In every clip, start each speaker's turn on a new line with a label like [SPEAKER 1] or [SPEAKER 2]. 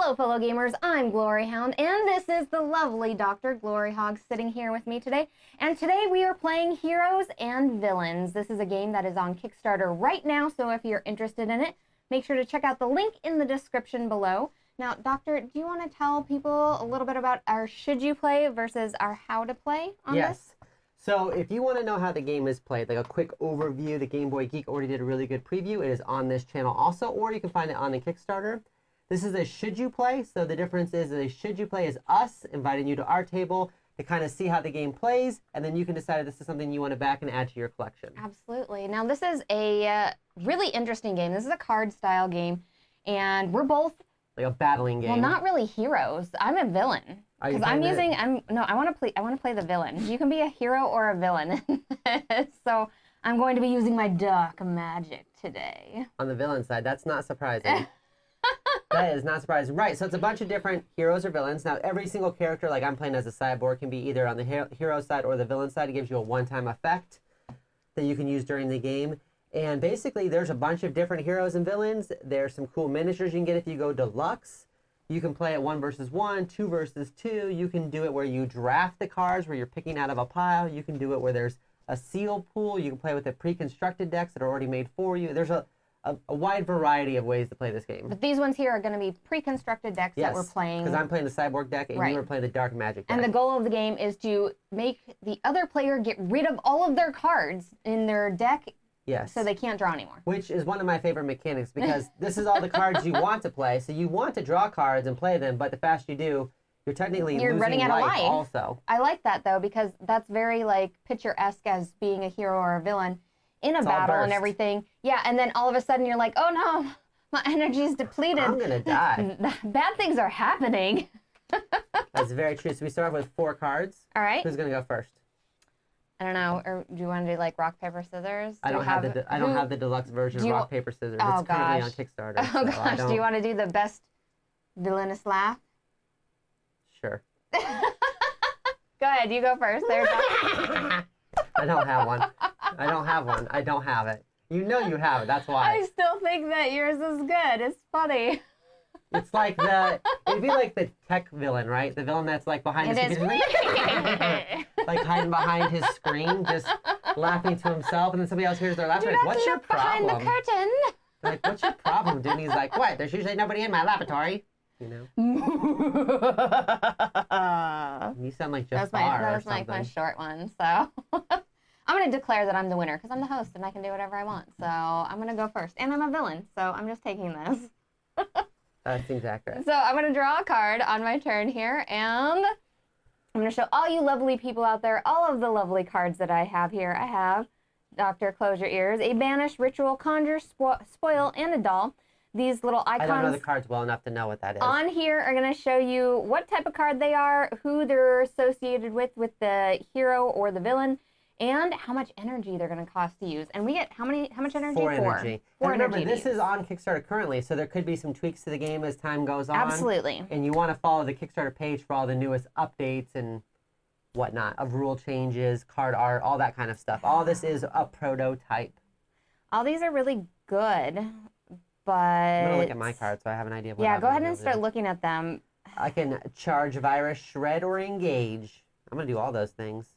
[SPEAKER 1] Hello, fellow gamers. I'm Gloryhound, and this is the lovely Dr. Gloryhound sitting here with me today. And today we are playing Heroes and Villains. This is a game that is on Kickstarter right now, so if you're interested in it, make sure to check out the link in the description below. Now, Doctor, do you want to tell people a little bit about our should you play versus our how to play on this?
[SPEAKER 2] Yes. So if you want to know how the game is played, like a quick overview, the Game Boy Geek already did a really good preview. It is on this channel also, or you can find it on the Kickstarter. This is a should you play, so the difference is a should you play is us inviting you to our table to kind of see how the game plays, and then you can decide if this is something you want to back and add to your collection.
[SPEAKER 1] Absolutely. Now this is a really interesting game. This is a card style game, and we're both
[SPEAKER 2] like a battling game.
[SPEAKER 1] Well, not really heroes. I'm a villain. Because I want to play the villain. You can be a hero or a villain. So I'm going to be using my dark magic today.
[SPEAKER 2] On the villain side, that's not surprising. That is not surprising. Right, so it's a bunch of different heroes or villains. Now, every single character, like I'm playing as a cyborg, can be either on the hero side or the villain side. It gives you a one-time effect that you can use during the game. And basically, there's a bunch of different heroes and villains. There's some cool miniatures you can get if you go deluxe. You can play it 1 versus 1, 2 versus 2. You can do it where you draft the cards, where you're picking out of a pile. You can do it where there's a seal pool. You can play with the pre-constructed decks that are already made for you. There's a wide variety of ways to play this game.
[SPEAKER 1] But these ones here are going to be pre-constructed decks that we're playing.
[SPEAKER 2] Because I'm playing the cyborg deck and you are playing the dark magic deck.
[SPEAKER 1] And the goal of the game is to make the other player get rid of all of their cards in their deck.
[SPEAKER 2] Yes.
[SPEAKER 1] So they can't draw anymore.
[SPEAKER 2] Which is one of my favorite mechanics, because this is all the cards you want to play. So you want to draw cards and play them, but the faster you do, you're technically losing
[SPEAKER 1] running out of life
[SPEAKER 2] also.
[SPEAKER 1] I like that, though, because that's very, like, picturesque as being a hero or a villain in a battle and everything. Yeah, and then all of a sudden you're like, oh no, my energy's depleted.
[SPEAKER 2] I'm going to die.
[SPEAKER 1] Bad things are happening.
[SPEAKER 2] That's very true. So we start off with 4 cards.
[SPEAKER 1] All right.
[SPEAKER 2] Who's going to go first?
[SPEAKER 1] I don't know. Or do you want to do like rock, paper, scissors?
[SPEAKER 2] I don't have the deluxe version of rock, paper, scissors.
[SPEAKER 1] Oh,
[SPEAKER 2] it's currently on Kickstarter.
[SPEAKER 1] Oh, gosh. Do you want to do the best villainous laugh?
[SPEAKER 2] Sure.
[SPEAKER 1] Go ahead. You go first. There.
[SPEAKER 2] I don't have one. I don't have one. I don't have it. You know you have it. That's why.
[SPEAKER 1] I still think that yours is good. It's funny.
[SPEAKER 2] It's like it'd be like the tech villain, right? The villain that's like behind his computer. Like hiding behind his screen, just laughing to himself, and then somebody else hears their laughter. Like, what's your problem?
[SPEAKER 1] Behind the curtain.
[SPEAKER 2] Like, what's your problem, dude? And he's like, what? There's usually nobody in my laboratory. You know? You sound like just
[SPEAKER 1] that was like my short one, so. I'm going to declare that I'm the winner, because I'm the host, and I can do whatever I want. So I'm going to go first. And I'm a villain, so I'm just taking this.
[SPEAKER 2] That seems accurate.
[SPEAKER 1] So I'm going to draw a card on my turn here, and I'm going to show all you lovely people out there all of the lovely cards that I have here. I have Doctor, Close Your Ears, a Banish, Ritual, Conjure, Spoil, and a Doll. These little icons.
[SPEAKER 2] I don't know the cards well enough to know what that is.
[SPEAKER 1] On here are going to show you what type of card they are, who they're associated with the hero or the villain, and how much energy they're going to cost to use. And we get how much energy?
[SPEAKER 2] 4 energy.
[SPEAKER 1] Four
[SPEAKER 2] and remember,
[SPEAKER 1] energy
[SPEAKER 2] this is on Kickstarter currently, so there could be some tweaks to the game as time goes on.
[SPEAKER 1] Absolutely.
[SPEAKER 2] And you want to follow the Kickstarter page for all the newest updates and whatnot, of rule changes, card art, all that kind of stuff. All this is a prototype.
[SPEAKER 1] All these are really good, but... I'm
[SPEAKER 2] going to look at my cards so I have an idea of what
[SPEAKER 1] go ahead and start looking at them.
[SPEAKER 2] I can charge, virus, shred, or engage. I'm going to do all those things.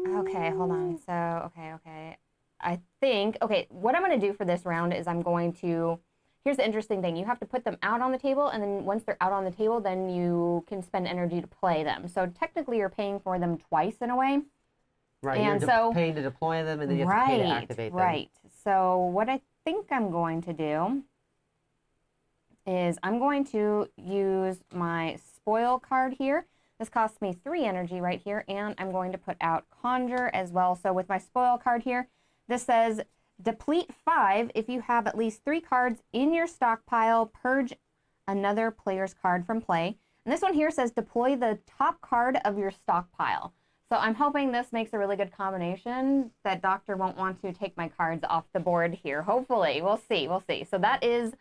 [SPEAKER 1] Okay, hold on. So, okay. I think, what I'm going to do for this round is I'm going to, here's the interesting thing. You have to put them out on the table, and then once they're out on the table, then you can spend energy to play them. So technically you're paying for them twice in a way.
[SPEAKER 2] Right,
[SPEAKER 1] and
[SPEAKER 2] you're paying to deploy them, and then you have to pay to activate them. Right.
[SPEAKER 1] So what I think I'm going to do is I'm going to use my Spoil card here. This costs me 3 energy right here, and I'm going to put out Conjure as well. So with my Spoil card here, this says, deplete 5 if you have at least 3 cards in your stockpile, purge another player's card from play. And this one here says, deploy the top card of your stockpile. So I'm hoping this makes a really good combination that Doctor won't want to take my cards off the board here. Hopefully. We'll see. So that is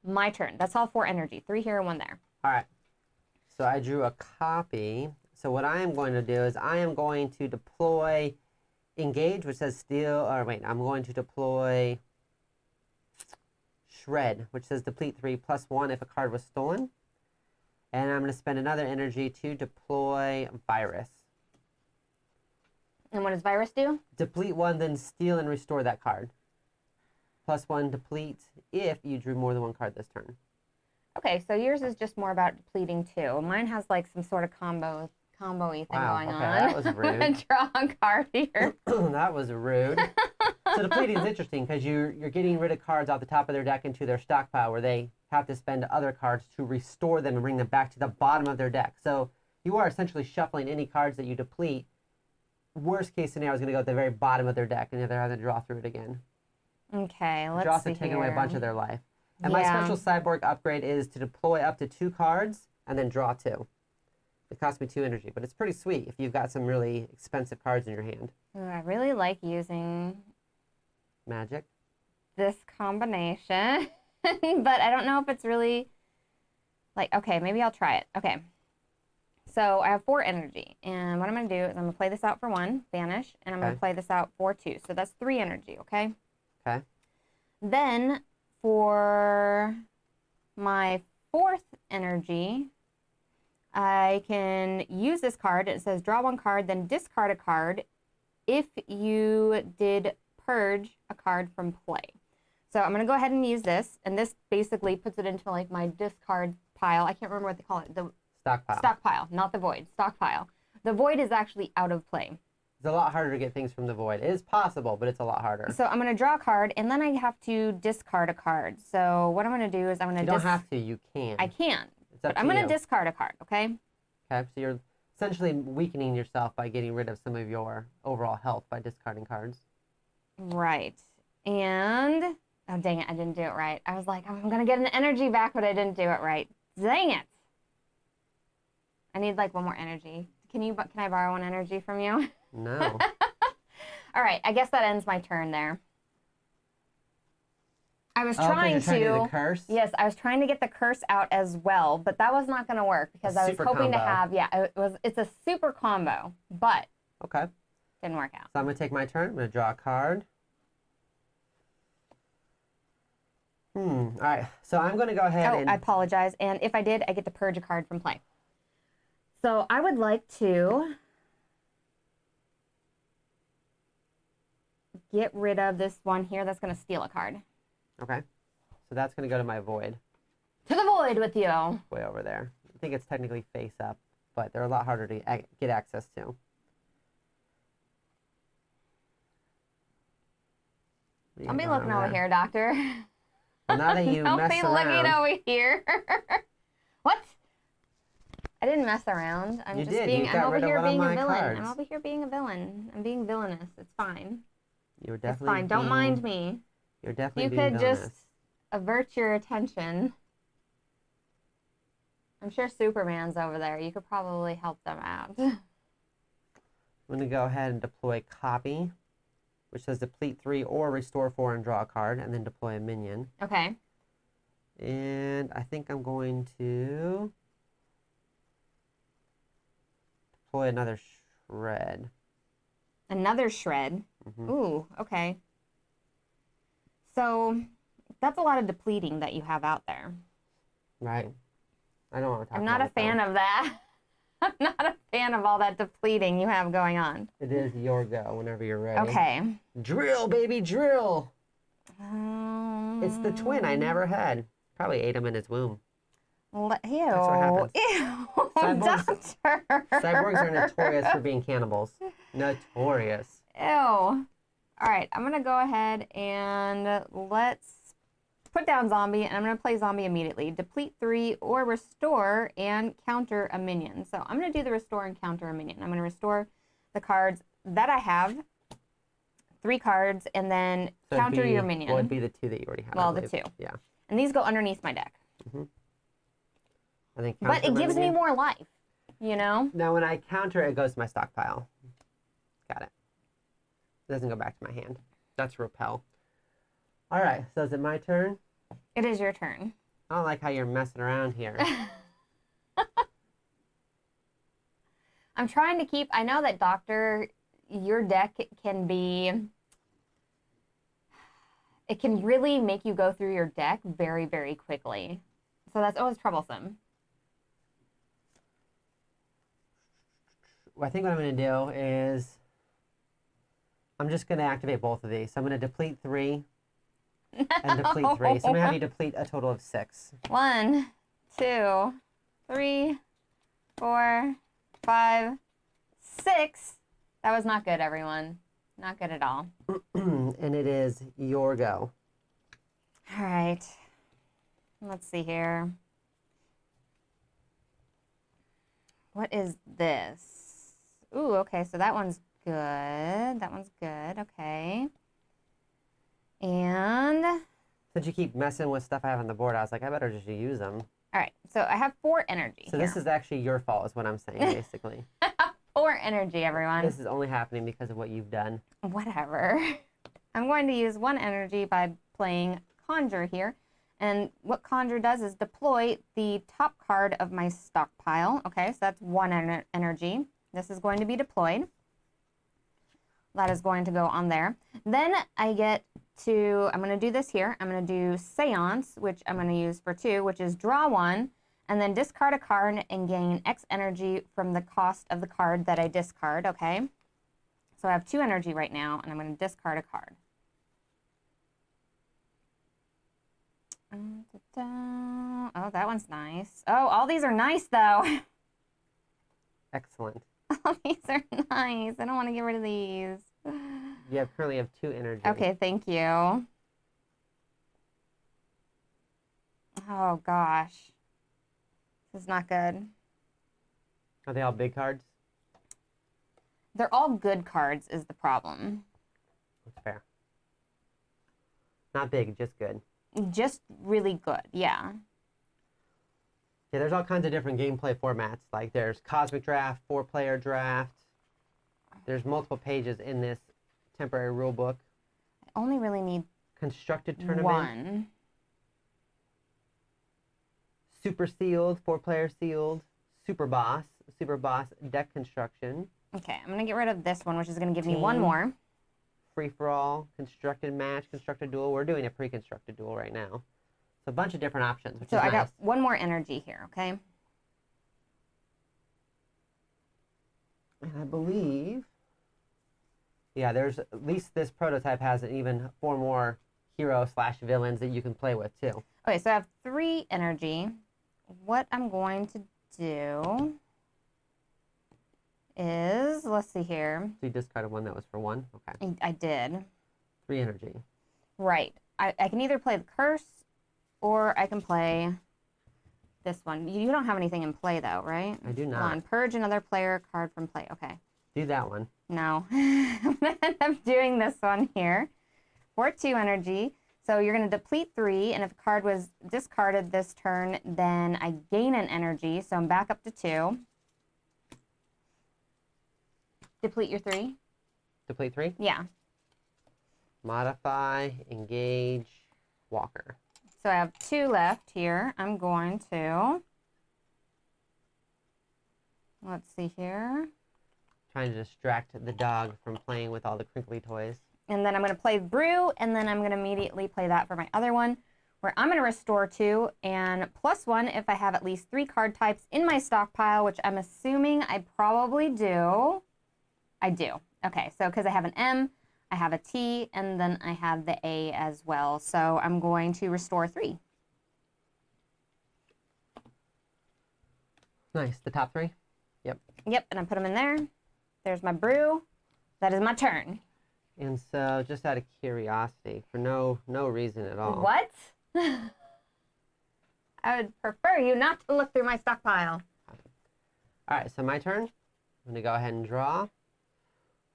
[SPEAKER 1] my turn. That's all 4 energy. 3 here and 1 there.
[SPEAKER 2] All right. So I drew a copy. So what I am going to do is I am going to deploy engage, which says steal, or wait, I'm going to deploy Shred, which says deplete 3 +1 if a card was stolen. And I'm going to spend another energy to deploy Virus.
[SPEAKER 1] And what does Virus do?
[SPEAKER 2] Deplete 1, then steal and restore that card. +1 deplete if you drew more than one card this turn.
[SPEAKER 1] Okay, so yours is just more about depleting too. Mine has like some sort of combo-y thing going on.
[SPEAKER 2] That was rude.
[SPEAKER 1] Draw a card here.
[SPEAKER 2] That was rude. So depleting is interesting because you're getting rid of cards off the top of their deck into their stockpile where they have to spend other cards to restore them and bring them back to the bottom of their deck. So you are essentially shuffling any cards that you deplete. Worst case scenario is going to go at the very bottom of their deck and they're having to draw through it again.
[SPEAKER 1] Okay, let's see.
[SPEAKER 2] You're also taking away a bunch of their life. And
[SPEAKER 1] Yeah.
[SPEAKER 2] my special cyborg upgrade is to deploy up to 2 cards and then draw 2. It costs me 2 energy, but it's pretty sweet if you've got some really expensive cards in your hand.
[SPEAKER 1] Ooh, I really like using
[SPEAKER 2] Magic.
[SPEAKER 1] this combination, but I don't know if it's really, like, okay, maybe I'll try it. Okay, so I have 4 energy, and what I'm going to do is I'm going to play this out for 1, Vanish, and I'm going to play this out for 2, so that's 3 energy, okay?
[SPEAKER 2] Okay.
[SPEAKER 1] Then for my 4th energy, I can use this card. It says draw 1 card, then discard a card if you did purge a card from play. So I'm going to go ahead and use this, and this basically puts it into like my discard pile. I can't remember what they call it. The
[SPEAKER 2] Stockpile.
[SPEAKER 1] stockpile, not the void. Stockpile. The void is actually out of play.
[SPEAKER 2] It's a lot harder to get things from the void. It is possible, but it's a lot harder.
[SPEAKER 1] So I'm going to draw a card, and then I have to discard a card. So what I'm going to do is I'm going to...
[SPEAKER 2] You don't have to. You can.
[SPEAKER 1] I can.
[SPEAKER 2] It's up
[SPEAKER 1] But
[SPEAKER 2] to
[SPEAKER 1] I'm going
[SPEAKER 2] you.
[SPEAKER 1] to discard a card, okay?
[SPEAKER 2] Okay, so you're essentially weakening yourself by getting rid of some of your overall health by discarding cards.
[SPEAKER 1] Right. And... Oh, dang it. I didn't do it right. I was like, I'm going to get an energy back, but I didn't do it right. Dang it. I need like 1 more energy. Can I borrow 1 energy from you?
[SPEAKER 2] No.
[SPEAKER 1] All right. I guess that ends my turn there. I was trying
[SPEAKER 2] you're trying to do
[SPEAKER 1] to...
[SPEAKER 2] the curse?
[SPEAKER 1] Yes, I was trying to get the curse out as well, but that was not going to work because I was
[SPEAKER 2] Super
[SPEAKER 1] hoping to
[SPEAKER 2] combo.
[SPEAKER 1] have... Yeah, it's a super combo, but
[SPEAKER 2] Okay.
[SPEAKER 1] didn't work out.
[SPEAKER 2] So I'm going to take my turn. I'm going to draw a card. All right. So I'm going to go ahead
[SPEAKER 1] Oh,
[SPEAKER 2] and...
[SPEAKER 1] I apologize. And if I did, I get to purge a card from play. So I would like to get rid of this one here that's going to steal a card.
[SPEAKER 2] Okay. So that's going to go to my void.
[SPEAKER 1] To the void with you.
[SPEAKER 2] Way over there. I think it's technically face up, but they're a lot harder to get access to.
[SPEAKER 1] I'll be looking over here, Doctor.
[SPEAKER 2] Well, now that you
[SPEAKER 1] Don't
[SPEAKER 2] mess
[SPEAKER 1] be
[SPEAKER 2] around,
[SPEAKER 1] looking over here. What? I didn't mess around. I'm
[SPEAKER 2] You
[SPEAKER 1] just
[SPEAKER 2] did.
[SPEAKER 1] being.
[SPEAKER 2] You
[SPEAKER 1] I'm
[SPEAKER 2] got
[SPEAKER 1] over
[SPEAKER 2] rid of
[SPEAKER 1] here
[SPEAKER 2] one of
[SPEAKER 1] being a
[SPEAKER 2] my
[SPEAKER 1] villain.
[SPEAKER 2] cards.
[SPEAKER 1] I'm over here being a villain. I'm being villainous. It's fine.
[SPEAKER 2] you're
[SPEAKER 1] It's
[SPEAKER 2] definitely
[SPEAKER 1] fine. Don't mind me.
[SPEAKER 2] You're definitely
[SPEAKER 1] You
[SPEAKER 2] being
[SPEAKER 1] could
[SPEAKER 2] villainous.
[SPEAKER 1] just avert your attention. I'm sure Superman's over there. You could probably help them out.
[SPEAKER 2] I'm going to go ahead and deploy Copy, which says deplete 3 or restore 4 and draw a card, and then deploy a minion.
[SPEAKER 1] Okay.
[SPEAKER 2] And I think I'm going to deploy another Shred.
[SPEAKER 1] Another shred.
[SPEAKER 2] Mhm.
[SPEAKER 1] Ooh, okay. So that's a lot of depleting that you have out there.
[SPEAKER 2] Right. I don't want to talk
[SPEAKER 1] I'm not a
[SPEAKER 2] about it,
[SPEAKER 1] fan
[SPEAKER 2] though.
[SPEAKER 1] of that. I'm not a fan of all that depleting you have going on.
[SPEAKER 2] It is your go whenever you're ready.
[SPEAKER 1] Okay.
[SPEAKER 2] Drill, baby, drill!
[SPEAKER 1] Um,
[SPEAKER 2] It's the twin I never had. Probably ate him in his womb.
[SPEAKER 1] Ew.
[SPEAKER 2] what happens.
[SPEAKER 1] Ew.
[SPEAKER 2] Cyborgs-
[SPEAKER 1] Doctor.
[SPEAKER 2] Cyborgs are notorious for being cannibals. Notorious.
[SPEAKER 1] Ew. All right. I'm going to go ahead and let's put down zombie, and I'm going to play zombie immediately. Deplete 3 or restore and counter a minion. So I'm going to do the restore and counter a minion. I'm going to restore the cards that I have, 3 cards, and then
[SPEAKER 2] So
[SPEAKER 1] counter your minion.
[SPEAKER 2] Well, it'd be the 2 that you already have. I
[SPEAKER 1] Well, the
[SPEAKER 2] believe.
[SPEAKER 1] 2.
[SPEAKER 2] Yeah.
[SPEAKER 1] And these go underneath my deck.
[SPEAKER 2] I think.
[SPEAKER 1] But
[SPEAKER 2] counter
[SPEAKER 1] it
[SPEAKER 2] my
[SPEAKER 1] gives me
[SPEAKER 2] minion.
[SPEAKER 1] more life, you know?
[SPEAKER 2] Now, when I counter, it goes to my stockpile. Got it. It doesn't go back to my hand. That's repel. All right. So is it my turn?
[SPEAKER 1] It is your turn.
[SPEAKER 2] I don't like how you're messing around here.
[SPEAKER 1] I'm trying to keep, I know that Doctor, your deck can be, it can really make you go through your deck very, very quickly. So that's always troublesome.
[SPEAKER 2] I think what I'm going to do is I'm just going to activate both of these. So I'm going to deplete 3 and deplete 3. So I'm going to have you deplete a total of 6.
[SPEAKER 1] 1, 2, 3, 4, 5, 6. That was not good, everyone. Not good at all.
[SPEAKER 2] And it is your go.
[SPEAKER 1] All right. Let's see here. What is this? Ooh, okay, so that one's good. That one's good, okay. And...
[SPEAKER 2] Since you keep messing with stuff I have on the board, I was like, I better just use them.
[SPEAKER 1] all right, so I have 4 energy
[SPEAKER 2] So
[SPEAKER 1] here.
[SPEAKER 2] this is actually your fault, is what I'm saying, basically.
[SPEAKER 1] 4 energy, everyone.
[SPEAKER 2] This is only happening because of what you've done.
[SPEAKER 1] Whatever. I'm going to use 1 energy by playing Conjure here. And what Conjure does is deploy the top card of my stockpile. Okay, so that's 1 energy. This is going to be deployed. That is going to go on there. Then I get to, I'm going to do this here. I'm going to do Seance, which I'm going to use for 2, which is draw 1, and then discard a card and gain X energy from the cost of the card that I discard, okay? So I have 2 energy right now, and I'm going to discard a card. Oh, that one's nice. Oh, all these are nice, though.
[SPEAKER 2] Excellent.
[SPEAKER 1] All these are nice. I don't want to get rid of these.
[SPEAKER 2] You currently have 2 energy.
[SPEAKER 1] Okay, thank you. Oh, gosh. This is not good.
[SPEAKER 2] Are they all big cards?
[SPEAKER 1] They're all good cards is the problem.
[SPEAKER 2] That's fair. Not big, just good.
[SPEAKER 1] Just really good, yeah.
[SPEAKER 2] Yeah, there's all kinds of different gameplay formats. Like there's Cosmic Draft, 4-player draft. There's multiple pages in this temporary rule book.
[SPEAKER 1] I only really need
[SPEAKER 2] Constructed tournament.
[SPEAKER 1] 1.
[SPEAKER 2] Super sealed, 4-player sealed. Super boss deck construction.
[SPEAKER 1] Okay, I'm going to get rid of this one, which is going to give me 1
[SPEAKER 2] Team.
[SPEAKER 1] more.
[SPEAKER 2] Free for all, constructed match, constructed duel. We're doing a pre-constructed duel right now. So a bunch of different options, which
[SPEAKER 1] So
[SPEAKER 2] is
[SPEAKER 1] I
[SPEAKER 2] nice.
[SPEAKER 1] got 1 more energy here, okay?
[SPEAKER 2] And I believe, yeah, there's at least this prototype has even 4 more hero/villains that you can play with too.
[SPEAKER 1] Okay, so I have 3 energy. What I'm going to do is, let's see here.
[SPEAKER 2] So you discarded one that was for 1? Okay.
[SPEAKER 1] I did.
[SPEAKER 2] 3 energy.
[SPEAKER 1] Right. I can either play the curse or I can play this one. You don't have anything in play though, right?
[SPEAKER 2] I do not.
[SPEAKER 1] Hold on. Purge another player card from play. Okay.
[SPEAKER 2] Do that one.
[SPEAKER 1] No. I'm going to end up doing this one here for 2 energy. So you're going to deplete 3, and if a card was discarded this turn, then I gain an energy. So I'm back up to 2. Deplete your 3.
[SPEAKER 2] Deplete 3.
[SPEAKER 1] Yeah.
[SPEAKER 2] Modify, engage, Walker.
[SPEAKER 1] So I have 2 left here. I'm going to, let's see here.
[SPEAKER 2] Trying to distract the dog from playing with all the crinkly toys.
[SPEAKER 1] And then I'm going to play Brew, and then I'm going to immediately play that for my other one, where I'm going to restore 2 and +1 if I have at least 3 card types in my stockpile, which I'm assuming I probably do. I do. Okay, so because I have an M, I have a T, and then I have the A as well. So I'm going to restore 3.
[SPEAKER 2] Nice. The top 3? Yep.
[SPEAKER 1] Yep, and I put them in there. There's my Brew. That is my turn.
[SPEAKER 2] And so, just out of curiosity, for no reason at all.
[SPEAKER 1] What? I would prefer you not to look through my stockpile.
[SPEAKER 2] All right, so my turn. I'm going to go ahead and draw.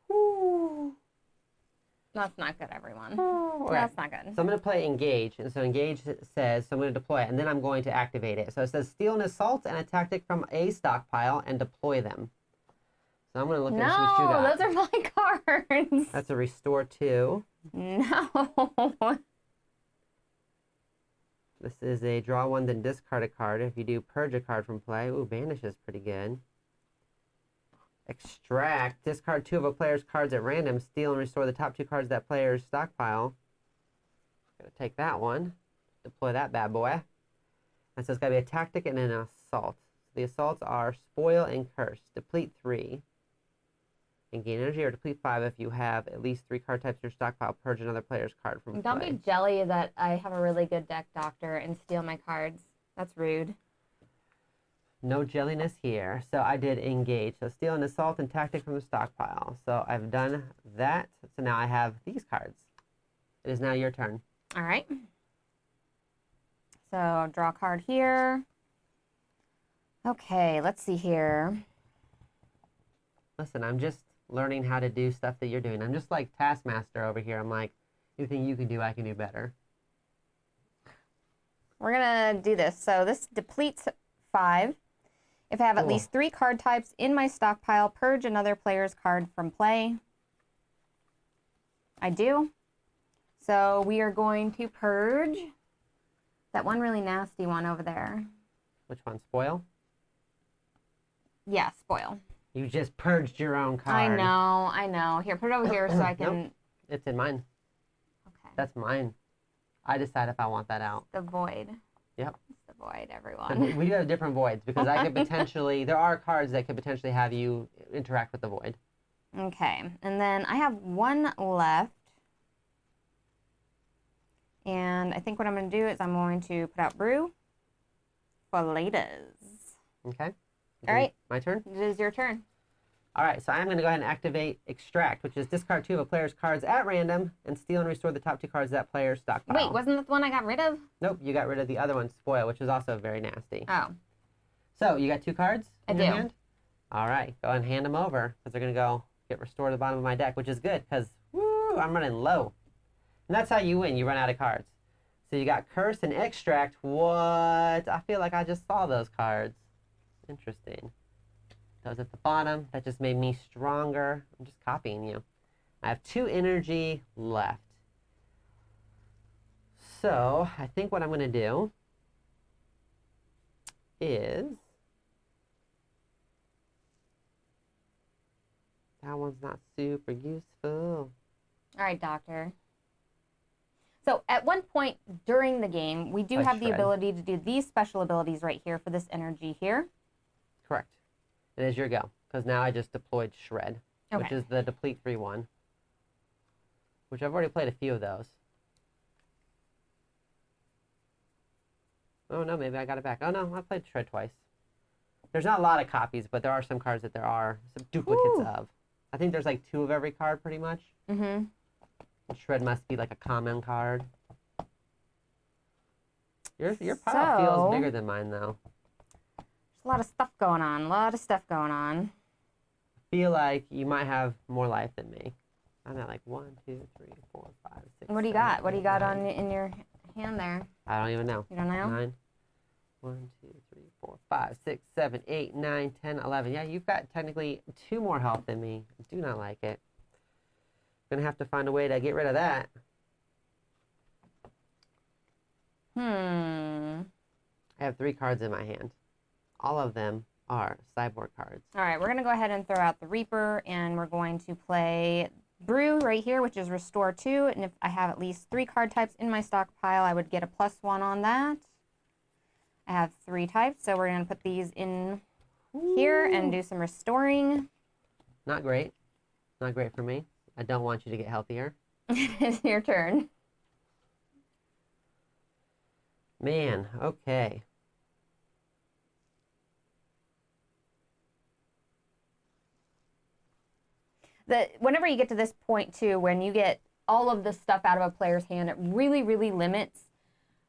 [SPEAKER 2] Woo.
[SPEAKER 1] That's not good, everyone.
[SPEAKER 2] Okay.
[SPEAKER 1] That's not good.
[SPEAKER 2] So I'm going to play Engage. And so Engage says, so I'm going to deploy it, and then I'm going to activate it. So it says, steal an assault and a tactic from a stockpile and deploy them. So I'm going to look and see what you got.
[SPEAKER 1] No, those are my cards.
[SPEAKER 2] That's a restore 2.
[SPEAKER 1] No.
[SPEAKER 2] This is a draw 1, then discard a card. If you do purge a card from play, ooh, banish is pretty good. Extract, discard 2 of a player's cards at random, steal and restore the top 2 cards of that player's stockpile. Gonna take that one, deploy that bad boy. And so it's gotta be a tactic and an assault. So the assaults are spoil and curse. Deplete 3 and gain energy, or deplete 5 if you have at least 3 card types in your stockpile. Purge another player's card from
[SPEAKER 1] Don't
[SPEAKER 2] play.
[SPEAKER 1] be jelly that I have a really good deck, Doctor, and steal my cards. That's rude.
[SPEAKER 2] No jelliness here. So I did engage. So steal an assault and tactic from the stockpile. So I've done that. So now I have these cards. It is now your turn.
[SPEAKER 1] All right. So draw a card here. Okay, let's see here.
[SPEAKER 2] Listen, I'm just learning how to do stuff that you're doing. I'm just like Taskmaster over here. I'm like, anything you can do, I can do better.
[SPEAKER 1] We're going to do this. So this depletes 5. If I have at
[SPEAKER 2] Cool.
[SPEAKER 1] least 3 card types in my stockpile, purge another player's card from play. I do. So we are going to purge that one really nasty one over there.
[SPEAKER 2] Which one? Spoil?
[SPEAKER 1] Yeah, spoil.
[SPEAKER 2] You just purged your own card.
[SPEAKER 1] I know. Here, put it over here so I can...
[SPEAKER 2] Nope. It's in mine.
[SPEAKER 1] Okay.
[SPEAKER 2] That's mine. I decide if I want that out.
[SPEAKER 1] The void.
[SPEAKER 2] Yep.
[SPEAKER 1] It's the void,
[SPEAKER 2] So
[SPEAKER 1] everyone.
[SPEAKER 2] we do have different voids because I could potentially, there are cards that could potentially have you interact with the void.
[SPEAKER 1] Okay, and then I have one left. And I think what I'm going to do is I'm going to put out brew for laters.
[SPEAKER 2] Okay?
[SPEAKER 1] All right.
[SPEAKER 2] My turn?
[SPEAKER 1] It is your turn.
[SPEAKER 2] All right, so I'm going to go ahead and activate Extract, which is discard 2 of a player's cards at random and steal and restore the top 2 cards of that player's stockpile.
[SPEAKER 1] Wait, wasn't that the one I got rid of?
[SPEAKER 2] Nope, you got rid of the other one, Spoil, which is also very nasty.
[SPEAKER 1] Oh.
[SPEAKER 2] So, you got 2 cards in your
[SPEAKER 1] do.
[SPEAKER 2] hand? All right, go ahead and hand them over because they're going to go get restored to the bottom of my deck, which is good because, woo, I'm running low. And that's how you win. You run out of cards. So you got Curse and Extract. What? I feel like I just saw those cards. Interesting. Those at the bottom. That just made me stronger. I'm just copying you. I have 2 energy left. So I think what I'm going to do is... That one's not super useful.
[SPEAKER 1] All right, Doctor. So at one point during the game, we do
[SPEAKER 2] I
[SPEAKER 1] have the
[SPEAKER 2] shred.
[SPEAKER 1] ability to do these special abilities right here for this energy here.
[SPEAKER 2] Correct. It is your go, because now I just deployed Shred, which
[SPEAKER 1] Okay.
[SPEAKER 2] is the Deplete 3 one, which I've already played a few of those. Oh, no, maybe I got it back. Oh, no, I played Shred twice. There's not a lot of copies, but there are some cards that there are some duplicates
[SPEAKER 1] Ooh.
[SPEAKER 2] of. I think there's like 2 of every card, pretty much.
[SPEAKER 1] Mm-hmm.
[SPEAKER 2] Shred must be like a common card. Your pile feels
[SPEAKER 1] So-
[SPEAKER 2] bigger than mine, though.
[SPEAKER 1] There's a lot of stuff going on. A lot of stuff going on.
[SPEAKER 2] I feel like you might have more life than me. I'm at like 1, 2, 3, 4, 5, 6.
[SPEAKER 1] What do you
[SPEAKER 2] 7,
[SPEAKER 1] got? What do you
[SPEAKER 2] 8,
[SPEAKER 1] got
[SPEAKER 2] 9.
[SPEAKER 1] on in your hand there?
[SPEAKER 2] I don't even know.
[SPEAKER 1] You don't know?
[SPEAKER 2] 9. 1, 2, 3, 4, 5, 6, 7, 8, 9, 10, 11. Yeah, you've got technically 2 more health than me. I do not like it. Gonna have to find a way to get rid of that.
[SPEAKER 1] Hmm.
[SPEAKER 2] I have 3 cards in my hand. All of them are cyborg cards.
[SPEAKER 1] All right, we're going to go ahead and throw out the Reaper, and we're going to play Brew right here, which is Restore 2. And if I have at least 3 card types in my stockpile, I would get a +1 on that. I have 3 types, so we're going to put these in here and do some restoring.
[SPEAKER 2] Not great. Not great for me. I don't want you to get healthier.
[SPEAKER 1] It's your turn.
[SPEAKER 2] Man, okay.
[SPEAKER 1] Whenever you get to this point, too, when you get all of the stuff out of a player's hand, it really, really limits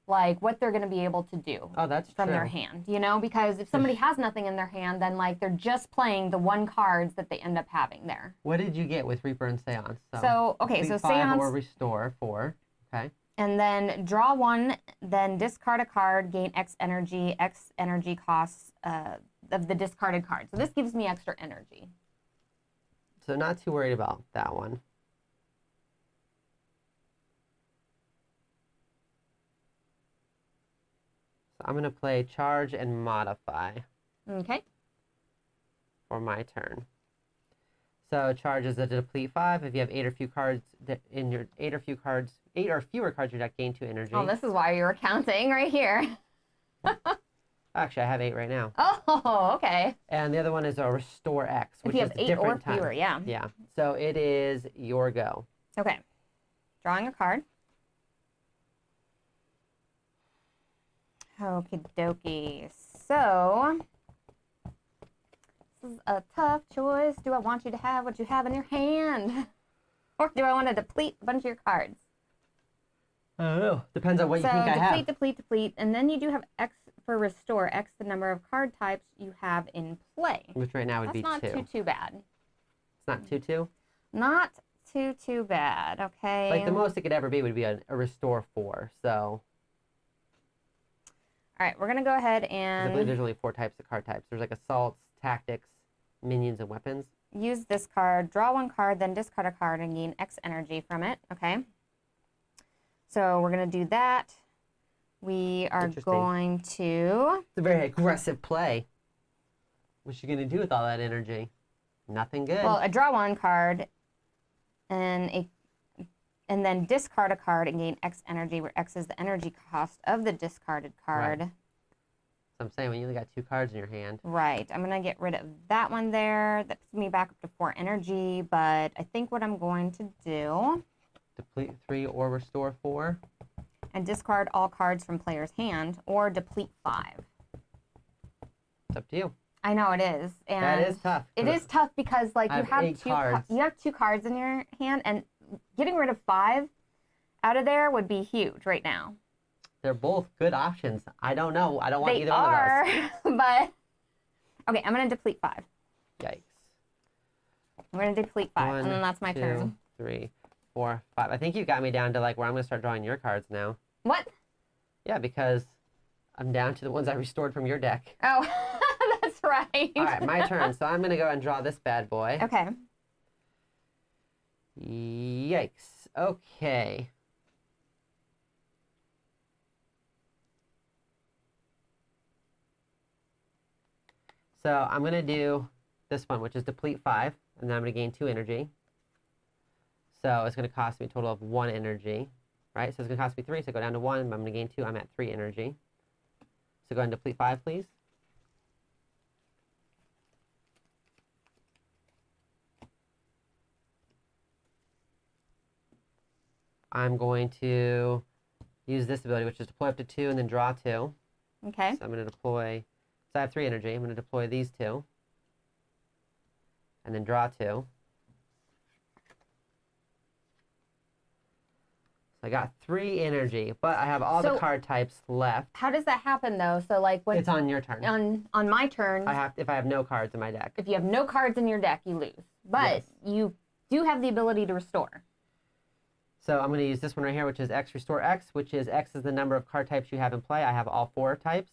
[SPEAKER 1] like what they're going to be able to do
[SPEAKER 2] Oh, that's
[SPEAKER 1] from
[SPEAKER 2] true.
[SPEAKER 1] their hand, you know, because if somebody has nothing in their hand, then like they're just playing the 1 cards that they end up having there.
[SPEAKER 2] What did you get with Reaper and Seance?
[SPEAKER 1] So, okay, so
[SPEAKER 2] Complete 5
[SPEAKER 1] Seance,
[SPEAKER 2] or Restore 4. Okay.
[SPEAKER 1] and then draw 1, then discard a card, gain X energy costs of the discarded card. So this gives me extra energy.
[SPEAKER 2] So not too worried about that one. So I'm going to play Charge and Modify
[SPEAKER 1] Okay.
[SPEAKER 2] for my turn. So it charges a deplete 5. If you have 8 or few cards in your 8 or fewer cards in your deck, gain 2 energy.
[SPEAKER 1] Oh, this is why you were counting right here.
[SPEAKER 2] Actually, I have 8 right now.
[SPEAKER 1] Oh, okay.
[SPEAKER 2] And the other one is a Restore X, which
[SPEAKER 1] If you
[SPEAKER 2] is
[SPEAKER 1] have 8 or
[SPEAKER 2] different time.
[SPEAKER 1] fewer, yeah.
[SPEAKER 2] Yeah. So it is your go.
[SPEAKER 1] Okay. Drawing a card. Okie dokie. So, this is a tough choice. Do I want you to have what you have in your hand? Or do I want to deplete a bunch of your cards?
[SPEAKER 2] I don't know. Depends on what you think I have.
[SPEAKER 1] So, deplete. And then you do have X for restore. X the number of card types you have in play.
[SPEAKER 2] Which right now would be 2.
[SPEAKER 1] That's not too bad.
[SPEAKER 2] It's not 2/2?
[SPEAKER 1] Not too bad, okay?
[SPEAKER 2] Like the most it could ever be would be a Restore 4, so.
[SPEAKER 1] All right, we're going to go ahead
[SPEAKER 2] I believe
[SPEAKER 1] and
[SPEAKER 2] there's only 4 types of card types. There's like assaults, tactics, minions, and weapons.
[SPEAKER 1] use this card, draw 1 card, then discard a card and gain X energy from it, okay? So we're going to do that. We are going to...
[SPEAKER 2] It's a very aggressive play. What's you going to do with all that energy? Nothing good.
[SPEAKER 1] Well, I draw 1 card and then discard a card and gain X energy, where X is the energy cost of the discarded card.
[SPEAKER 2] Right. So I'm saying when you only got 2 cards in your hand.
[SPEAKER 1] Right. I'm going to get rid of that one there. That puts me back up to 4 energy, but I think what I'm going to do...
[SPEAKER 2] Deplete 3 or Restore 4.
[SPEAKER 1] And discard all cards from player's hand, or deplete 5.
[SPEAKER 2] It's up to you.
[SPEAKER 1] I know it is. And
[SPEAKER 2] that is tough.
[SPEAKER 1] It is tough because like
[SPEAKER 2] you have 8 cards.
[SPEAKER 1] You have 2 cards in your hand, and getting rid of 5 out of there would be huge right now.
[SPEAKER 2] They're both good options. I don't know. I don't want
[SPEAKER 1] They
[SPEAKER 2] either one of those.
[SPEAKER 1] But okay, I'm gonna deplete 5.
[SPEAKER 2] Yikes.
[SPEAKER 1] I'm gonna deplete 5,
[SPEAKER 2] 1,
[SPEAKER 1] and then that's my
[SPEAKER 2] 2,
[SPEAKER 1] turn.
[SPEAKER 2] 3, 4, 5. I think you got me down to like where I'm gonna start drawing your cards now.
[SPEAKER 1] What?
[SPEAKER 2] Yeah, because I'm down to the ones I restored from your deck.
[SPEAKER 1] Oh, that's right.
[SPEAKER 2] All right, my turn. So I'm gonna go and draw this bad boy.
[SPEAKER 1] Okay.
[SPEAKER 2] Yikes. Okay. So I'm going to do this one, which is deplete 5, and then I'm going to gain 2 energy. So it's going to cost me a total of 1 energy, right? So it's going to cost me 3, so I go down to 1, but I'm going to gain 2. I'm at 3 energy. So go ahead and deplete 5, please. I'm going to use this ability, which is deploy up to 2 and then draw 2.
[SPEAKER 1] Okay.
[SPEAKER 2] So I'm going to deploy, so I have 3 energy. I'm going to deploy these 2 and then draw 2. So I got 3 energy, but I have all the card types left.
[SPEAKER 1] How does that happen though? So like when
[SPEAKER 2] It's on your turn.
[SPEAKER 1] On my turn,
[SPEAKER 2] if I have no cards in my deck.
[SPEAKER 1] if you have no cards in your deck, you lose. But
[SPEAKER 2] Yes.
[SPEAKER 1] you do have the ability to restore.
[SPEAKER 2] So I'm going to use this one right here, which is X Restore X, which is X is the number of card types you have in play. I have all 4 types.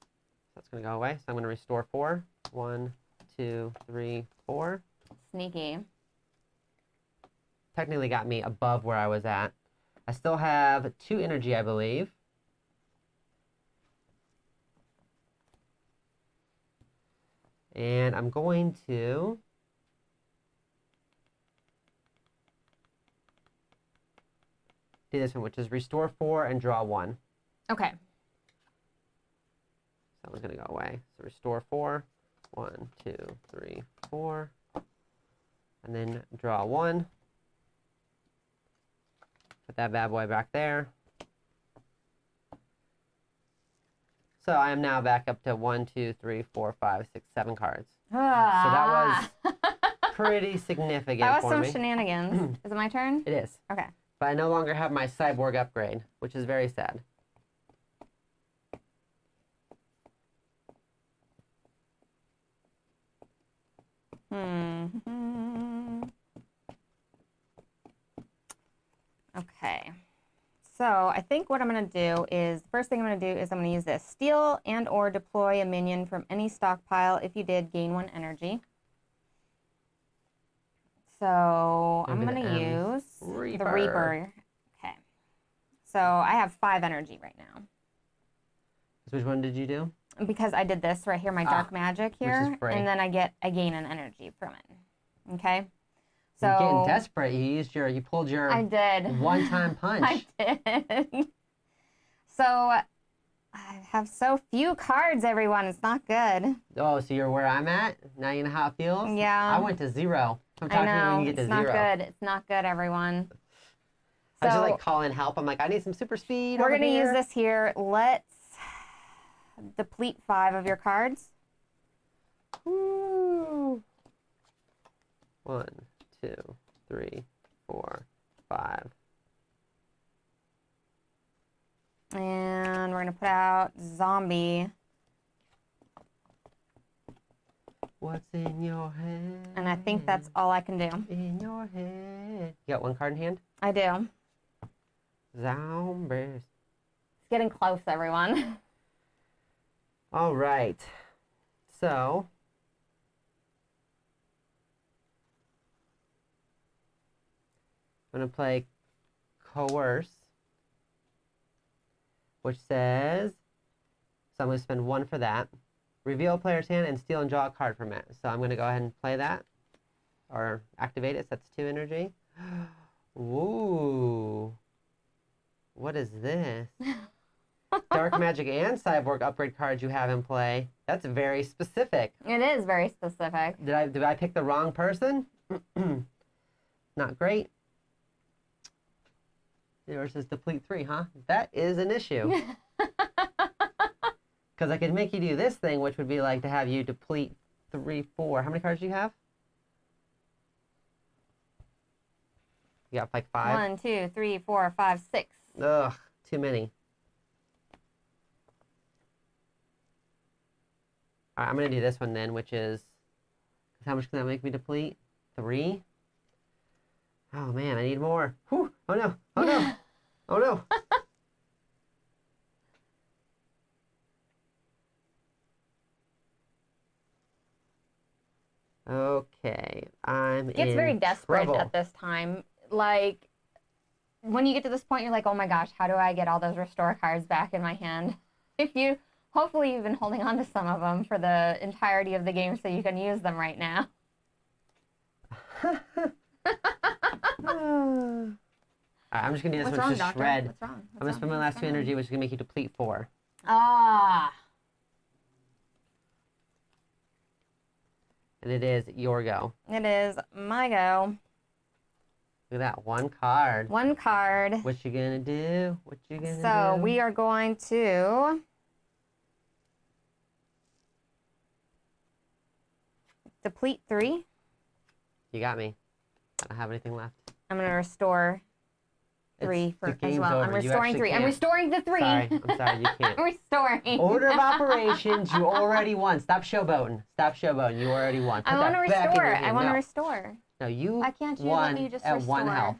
[SPEAKER 2] So that's going to go away. So I'm going to restore 4. 1, 2, 3, 4.
[SPEAKER 1] Sneaky.
[SPEAKER 2] Technically got me above where I was at. I still have 2 energy, I believe. And I'm going to do this one, which is restore 4 and draw 1.
[SPEAKER 1] Okay.
[SPEAKER 2] So that one's going to go away. So restore 4. 1, 2, 3, 4. And then draw 1. Put that bad boy back there. So I am now back up to 1, 2, 3, 4, 5, 6, 7 cards. So that was pretty significant
[SPEAKER 1] That was
[SPEAKER 2] for
[SPEAKER 1] some
[SPEAKER 2] me.
[SPEAKER 1] shenanigans. Is it my turn?
[SPEAKER 2] It is.
[SPEAKER 1] Okay.
[SPEAKER 2] But I no longer have my cyborg upgrade, which is very sad.
[SPEAKER 1] Okay. So I think what I'm going to do is, first thing I'm going to do is I'm going to use this. Steal and or deploy a minion from any stockpile. If you did, gain 1 energy. So I'm going to use the Reaper. Okay. So I have 5 energy right now.
[SPEAKER 2] So which one did you do?
[SPEAKER 1] Because I did this right here, my dark magic here,
[SPEAKER 2] is free.
[SPEAKER 1] and then I gain an energy from it. Okay. So
[SPEAKER 2] You're getting desperate. You pulled your
[SPEAKER 1] I did.
[SPEAKER 2] one-time punch.
[SPEAKER 1] I did. So I have so few cards, everyone. It's not good.
[SPEAKER 2] Oh, so you're where I'm at? Now you know how it feels?
[SPEAKER 1] Yeah.
[SPEAKER 2] I went to 0. Come
[SPEAKER 1] I
[SPEAKER 2] talk to me when
[SPEAKER 1] know.
[SPEAKER 2] you get to
[SPEAKER 1] It's
[SPEAKER 2] 0.
[SPEAKER 1] not good. It's not good, everyone.
[SPEAKER 2] I should
[SPEAKER 1] So
[SPEAKER 2] like call in help. I'm like, I need some super speed.
[SPEAKER 1] we're
[SPEAKER 2] over
[SPEAKER 1] going to
[SPEAKER 2] here.
[SPEAKER 1] use this here. Let's deplete 5 of your cards.
[SPEAKER 2] Woo. 1, 2, 3, 4, 5.
[SPEAKER 1] And we're going to put out Zombie.
[SPEAKER 2] What's in your head?
[SPEAKER 1] And I think that's all I can do.
[SPEAKER 2] In your head. You got one card in hand?
[SPEAKER 1] I do.
[SPEAKER 2] Zombies.
[SPEAKER 1] It's getting close, everyone.
[SPEAKER 2] All right. So, I'm going to play Coerce, which says, so I'm going to spend 1 for that. Reveal a player's hand and steal and draw a card from it. So I'm going to go ahead and play that, or activate it, so that's 2 energy. Ooh. What is this? Dark Magic and Cyborg upgrade cards you have in play. That's very specific.
[SPEAKER 1] It is very specific.
[SPEAKER 2] Did I pick the wrong person? Not great. Yours is deplete 3, huh? That is an issue. Because I could make you do this thing, which would be like to have you deplete 3, 4. How many cards do you have? You got like 5?
[SPEAKER 1] 1, 2, 3, 4, 5, 6.
[SPEAKER 2] Ugh, too many. All right, I'm going to do this one then, which is, how much can that make me deplete? 3? Oh, man, I need more. Whew. Oh, no. Oh, no. Oh, no. Okay, I'm
[SPEAKER 1] It gets
[SPEAKER 2] in
[SPEAKER 1] very desperate
[SPEAKER 2] trouble.
[SPEAKER 1] at this time. Like, when you get to this point, you're like, oh my gosh, how do I get all those restore cards back in my hand? Hopefully you've been holding on to some of them for the entirety of the game so you can use them right now.
[SPEAKER 2] I'm just going to do this
[SPEAKER 1] What's
[SPEAKER 2] one,
[SPEAKER 1] wrong,
[SPEAKER 2] just
[SPEAKER 1] Doctor?
[SPEAKER 2] shred.
[SPEAKER 1] What's wrong?
[SPEAKER 2] I'm going to spend my last 2 energy, which is going to make you deplete 4.
[SPEAKER 1] Ah.
[SPEAKER 2] And it is your go.
[SPEAKER 1] It is my go.
[SPEAKER 2] Look at that, 1 card.
[SPEAKER 1] 1 card.
[SPEAKER 2] What you gonna do? What you gonna do?
[SPEAKER 1] So we are going to deplete 3.
[SPEAKER 2] You got me. I don't have anything left.
[SPEAKER 1] I'm going to restore 3
[SPEAKER 2] The
[SPEAKER 1] as
[SPEAKER 2] game's
[SPEAKER 1] well.
[SPEAKER 2] over.
[SPEAKER 1] I'm
[SPEAKER 2] You
[SPEAKER 1] restoring
[SPEAKER 2] actually
[SPEAKER 1] 3. I'm
[SPEAKER 2] can't.
[SPEAKER 1] restoring the 3.
[SPEAKER 2] Sorry, I'm sorry, you can't.
[SPEAKER 1] I'm restoring.
[SPEAKER 2] Order of operations, you already won. Stop showboating. Stop showboating. You already won. Put
[SPEAKER 1] I want to
[SPEAKER 2] that back in your
[SPEAKER 1] restore.
[SPEAKER 2] hand.
[SPEAKER 1] I want to
[SPEAKER 2] No.
[SPEAKER 1] restore.
[SPEAKER 2] No, you
[SPEAKER 1] Why can't you
[SPEAKER 2] won
[SPEAKER 1] let me just
[SPEAKER 2] at 1
[SPEAKER 1] restore?
[SPEAKER 2] health.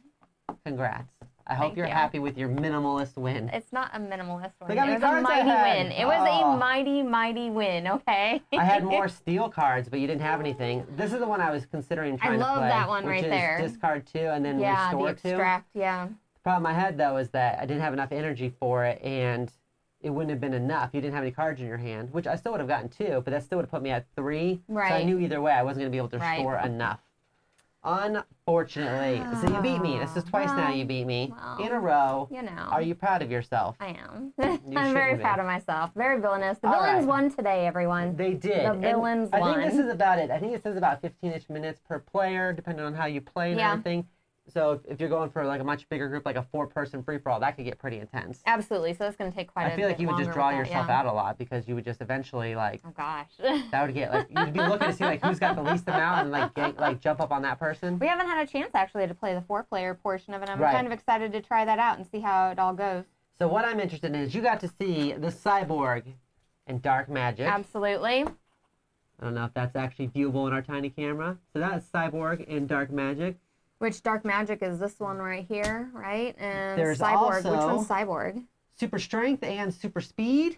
[SPEAKER 2] Congrats. I hope
[SPEAKER 1] Thank
[SPEAKER 2] you're
[SPEAKER 1] you.
[SPEAKER 2] happy with your minimalist win.
[SPEAKER 1] It's not a minimalist win.
[SPEAKER 2] Look how
[SPEAKER 1] It
[SPEAKER 2] many
[SPEAKER 1] was a
[SPEAKER 2] cards I
[SPEAKER 1] mighty
[SPEAKER 2] had.
[SPEAKER 1] win. It was
[SPEAKER 2] Oh.
[SPEAKER 1] a mighty, mighty win, okay?
[SPEAKER 2] I had more steel cards, but you didn't have anything. This is the one I was considering trying to play.
[SPEAKER 1] love that one
[SPEAKER 2] which
[SPEAKER 1] right
[SPEAKER 2] is
[SPEAKER 1] there.
[SPEAKER 2] Discard 2 and then
[SPEAKER 1] Yeah,
[SPEAKER 2] restore
[SPEAKER 1] the
[SPEAKER 2] 2.
[SPEAKER 1] extract, yeah.
[SPEAKER 2] The problem I had, though, is that I didn't have enough energy for it, and it wouldn't have been enough. You didn't have any cards in your hand, which I still would have gotten 2, but that still would have put me at 3.
[SPEAKER 1] Right.
[SPEAKER 2] So I knew either way I wasn't going to be able to
[SPEAKER 1] Right.
[SPEAKER 2] restore enough. Unfortunately. So you beat me. This is twice now you beat me.
[SPEAKER 1] Well,
[SPEAKER 2] in a row.
[SPEAKER 1] You know.
[SPEAKER 2] Are you proud of yourself?
[SPEAKER 1] I am.
[SPEAKER 2] You
[SPEAKER 1] I'm very
[SPEAKER 2] shouldn't be.
[SPEAKER 1] proud of myself. Very villainous. The
[SPEAKER 2] All
[SPEAKER 1] villains
[SPEAKER 2] right.
[SPEAKER 1] won today, everyone.
[SPEAKER 2] They did.
[SPEAKER 1] The
[SPEAKER 2] And
[SPEAKER 1] villains
[SPEAKER 2] I
[SPEAKER 1] won.
[SPEAKER 2] think this is about it. I think it says about 15-ish minutes per player, depending on how you play and
[SPEAKER 1] Yeah.
[SPEAKER 2] everything. So if you're going for like a much bigger group, like a 4-person free-for-all, that could get pretty intense.
[SPEAKER 1] Absolutely. So it's going to take quite a bit
[SPEAKER 2] I feel like you would just draw
[SPEAKER 1] longer with that,
[SPEAKER 2] yourself
[SPEAKER 1] yeah.
[SPEAKER 2] out a lot because you would just eventually like,
[SPEAKER 1] Oh, gosh.
[SPEAKER 2] that would get like, you'd be looking to see like who's got the least amount and like jump up on that person.
[SPEAKER 1] We haven't had a chance, actually, to play the 4-player portion of it. I'm
[SPEAKER 2] Right.
[SPEAKER 1] kind of excited to try that out and see how it all goes.
[SPEAKER 2] So what I'm interested in is you got to see the Cyborg and Dark Magic.
[SPEAKER 1] Absolutely.
[SPEAKER 2] I don't know if that's actually viewable in our tiny camera. So that's Cyborg and Dark Magic.
[SPEAKER 1] Which Dark Magic is this one right here, right? And
[SPEAKER 2] There's
[SPEAKER 1] Cyborg. Which
[SPEAKER 2] also-
[SPEAKER 1] one's Cyborg?
[SPEAKER 2] Super Strength and Super Speed.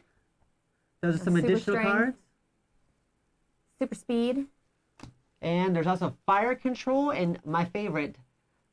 [SPEAKER 2] Those are some
[SPEAKER 1] Super
[SPEAKER 2] additional
[SPEAKER 1] Strength.
[SPEAKER 2] cards.
[SPEAKER 1] Super Speed.
[SPEAKER 2] And there's also Fire Control and my favorite,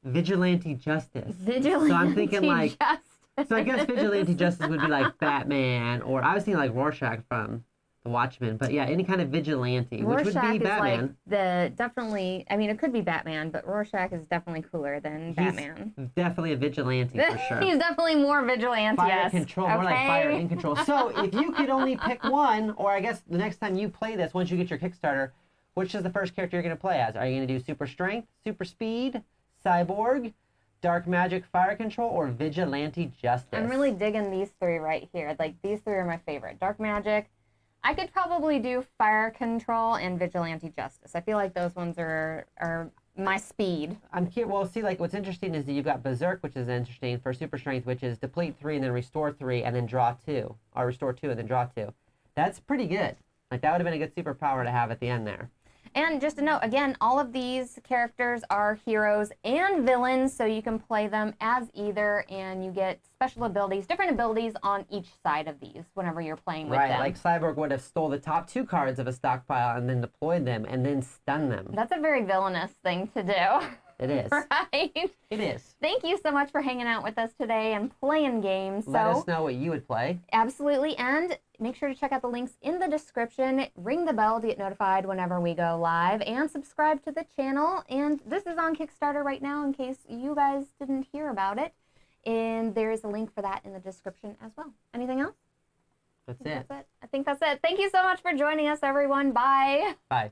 [SPEAKER 2] Vigilante Justice.
[SPEAKER 1] Vigilante
[SPEAKER 2] So I'm thinking like,
[SPEAKER 1] Justice.
[SPEAKER 2] so I guess Vigilante Justice would be like Batman, or I was thinking like Rorschach from the Watchmen. But yeah, any kind of vigilante, which would
[SPEAKER 1] Rorschach
[SPEAKER 2] be
[SPEAKER 1] is
[SPEAKER 2] Batman.
[SPEAKER 1] like definitely, I mean, it could be Batman, but Rorschach is definitely cooler than Batman.
[SPEAKER 2] Definitely a vigilante for sure.
[SPEAKER 1] He's definitely more vigilante,
[SPEAKER 2] Fire
[SPEAKER 1] yes.
[SPEAKER 2] control, more like fire in control. So if you could only pick one, or I guess the next time you play this, once you get your Kickstarter, which is the first character you're going to play as? Are you going to do super strength, super speed, cyborg, dark magic, fire control, or vigilante justice?
[SPEAKER 1] I'm really digging these three right here. Like, these three are my favorite. Dark magic. I could probably do fire control and vigilante justice. I feel like those ones are my speed.
[SPEAKER 2] I'm curious. Well, see, like what's interesting is that you've got Berserk, which is interesting for super strength, which is deplete 3 and then restore 3 and then draw 2, or restore 2 and then draw 2. That's pretty good. Like that would have been a good superpower to have at the end there.
[SPEAKER 1] And just a note, again, all of these characters are heroes and villains, so you can play them as either, and you get special abilities, different abilities on each side of these whenever you're playing with them.
[SPEAKER 2] Right, like Cyborg would have stole the top 2 cards of a stockpile and then deployed them and then stun them.
[SPEAKER 1] That's a very villainous thing to do.
[SPEAKER 2] It is.
[SPEAKER 1] Right?
[SPEAKER 2] It is.
[SPEAKER 1] Thank you so much for hanging out with us today and playing games.
[SPEAKER 2] Let us know what you would play.
[SPEAKER 1] Absolutely, and make sure to check out the links in the description. Ring the bell to get notified whenever we go live, and subscribe to the channel. And this is on Kickstarter right now in case you guys didn't hear about it. And there is a link for that in the description as well. Anything else?
[SPEAKER 2] That's it.
[SPEAKER 1] I think that's it. Thank you so much for joining us, everyone. Bye.
[SPEAKER 2] Bye.